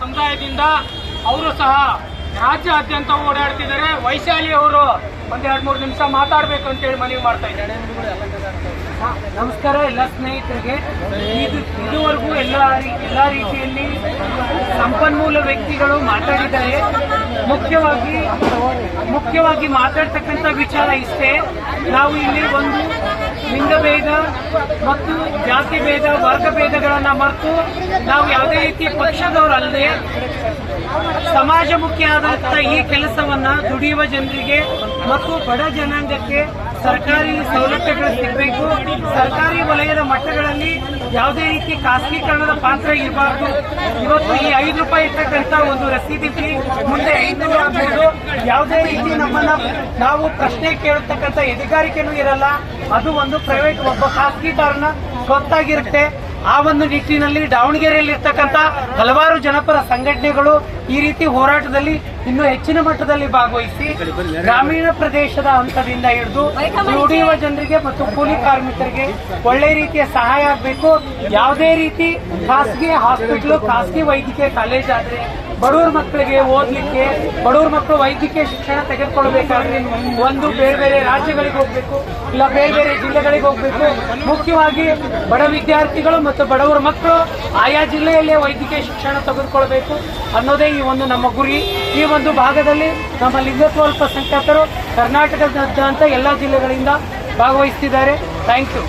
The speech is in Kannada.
ಸಮುದಾಯದಿಂದ ಅವರು ಸಹ ರಾಜ್ಯಾದ್ಯಂತ ಓಡಾಡ್ತಿದ್ದಾರೆ. ವೈಶಾಲಿ ಅವರು ಒಂದ್ 2-3 ನಿಮಿಷ ಮಾತಾಡ್ಬೇಕು ಅಂತೇಳಿ ಮನವಿ ಮಾಡ್ತಾ ಇದ್ದಾರೆ. ನಮಸ್ಕಾರ ಎಲ್ಲ ಸ್ನೇಹಿತರಿಗೆ. ಇದುವರೆಗೂ ಎಲ್ಲ ರೀತಿಯಲ್ಲಿ ಸಂಪನ್ಮೂಲ ವ್ಯಕ್ತಿಗಳು ಮಾತಾಡಿದ್ದಾರೆ. ಮುಖ್ಯವಾಗಿ ಮಾತಾಡ್ತಕ್ಕಂಥ ವಿಚಾರ ಇಷ್ಟೇ, ನಾವು ಇಲ್ಲಿ ಒಂದು ಲಿಂಗಭೇದ ಮತ್ತು ಜಾತಿ ಭೇದ ವರ್ಗ ಭೇದಗಳನ್ನ ಮರೆತು ನಾವು ಯಾವುದೇ ರೀತಿಯ ಪಕ್ಷದವರಲ್ಲದೆ ಸಮಾಜಮುಖಿಯಾದಂಥ ಈ ಕೆಲಸವನ್ನ ದುಡಿಯುವ ಜನರಿಗೆ ಮತ್ತು ಬಡ ಜನಾಂಗಕ್ಕೆ ಸರ್ಕಾರಿ ಸೌಲಭ್ಯಗಳು ಸಿಗಬೇಕು. ಸರ್ಕಾರಿ ವಲಯದ ಮಟ್ಟಗಳಲ್ಲಿ ಯಾವುದೇ ರೀತಿ ಖಾಸಗೀಕರಣದ ಪಾತ್ರ ಇರಬಾರ್ದು. ಇವತ್ತು ಈ 5 ರೂಪಾಯಿ ಇರ್ತಕ್ಕಂಥ ಒಂದು ರಸೀದಿ ಫೀ ಮುಂದೆ 500 ಆಗ್ಬೋದು. ಯಾವುದೇ ರೀತಿ ನಮ್ಮನ್ನ ನಾವು ಪ್ರಶ್ನೆ ಕೇಳತಕ್ಕಂಥ ಎದೆಗಾರಿಕೆನೂ ಇರಲ್ಲ. ಅದು ಒಂದು ಪ್ರೈವೇಟ್ ಒಬ್ಬ ಖಾಸಗಿದಾರನ ಗೊತ್ತಾಗಿರುತ್ತೆ. ಆ ಒಂದು ನಿಟ್ಟಿನಲ್ಲಿ ದಾವಣಗೆರೆಯಲ್ಲಿ ಇರ್ತಕ್ಕಂಥ ಹಲವಾರು ಜನಪರ ಸಂಘಟನೆಗಳು ಈ ರೀತಿ ಹೋರಾಟದಲ್ಲಿ ಇನ್ನೂ ಹೆಚ್ಚಿನ ಮಟ್ಟದಲ್ಲಿ ಭಾಗವಹಿಸಿ ಗ್ರಾಮೀಣ ಪ್ರದೇಶದ ಹಂತದಿಂದ ಹಿಡಿದು ದುಡಿಯುವ ಜನರಿಗೆ ಮತ್ತು ಕೂಲಿ ಕಾರ್ಮಿಕರಿಗೆ ಒಳ್ಳೆ ರೀತಿಯ ಸಹಾಯ ಆಗಬೇಕು. ಯಾವುದೇ ರೀತಿ ಖಾಸಗಿ ಹಾಸ್ಪಿಟಲ್, ಖಾಸಗಿ ವೈದ್ಯಕೀಯ ಕಾಲೇಜ್ ಆದ್ರೆ ಬಡವರ ಮಕ್ಕಳಿಗೆ ಓದಲಿಕ್ಕೆ, ಬಡವರ ಮಕ್ಕಳು ವೈದ್ಯಕೀಯ ಶಿಕ್ಷಣ ತೆಗೆದುಕೊಳ್ಬೇಕಾದ್ರೆ ಒಂದು ಬೇರೆ ಬೇರೆ ರಾಜ್ಯಗಳಿಗೆ ಹೋಗ್ಬೇಕು, ಇಲ್ಲ ಬೇರೆ ಬೇರೆ ಜಿಲ್ಲೆಗಳಿಗೆ ಹೋಗ್ಬೇಕು. ಮುಖ್ಯವಾಗಿ ಬಡ ವಿದ್ಯಾರ್ಥಿಗಳು ಮತ್ತು ಬಡವರ ಮಕ್ಕಳು ಆಯಾ ಜಿಲ್ಲೆಯಲ್ಲೇ ವೈದ್ಯಕೀಯ ಶಿಕ್ಷಣ ತೆಗೆದುಕೊಳ್ಬೇಕು ಅನ್ನೋದೇ ಈ ಒಂದು ನಮ್ಮ ಗುರಿ. ಈ ಒಂದು ಭಾಗದಲ್ಲಿ ನಮ್ಮ ಲಿಂಗತ್ವ ಅಲ್ಪಸಂಖ್ಯಾತರು ಕರ್ನಾಟಕದಾದ್ಯಂತ ಎಲ್ಲ ಜಿಲ್ಲೆಗಳಿಂದ ಭಾಗವಹಿಸುತ್ತಿದ್ದಾರೆ. Thank you.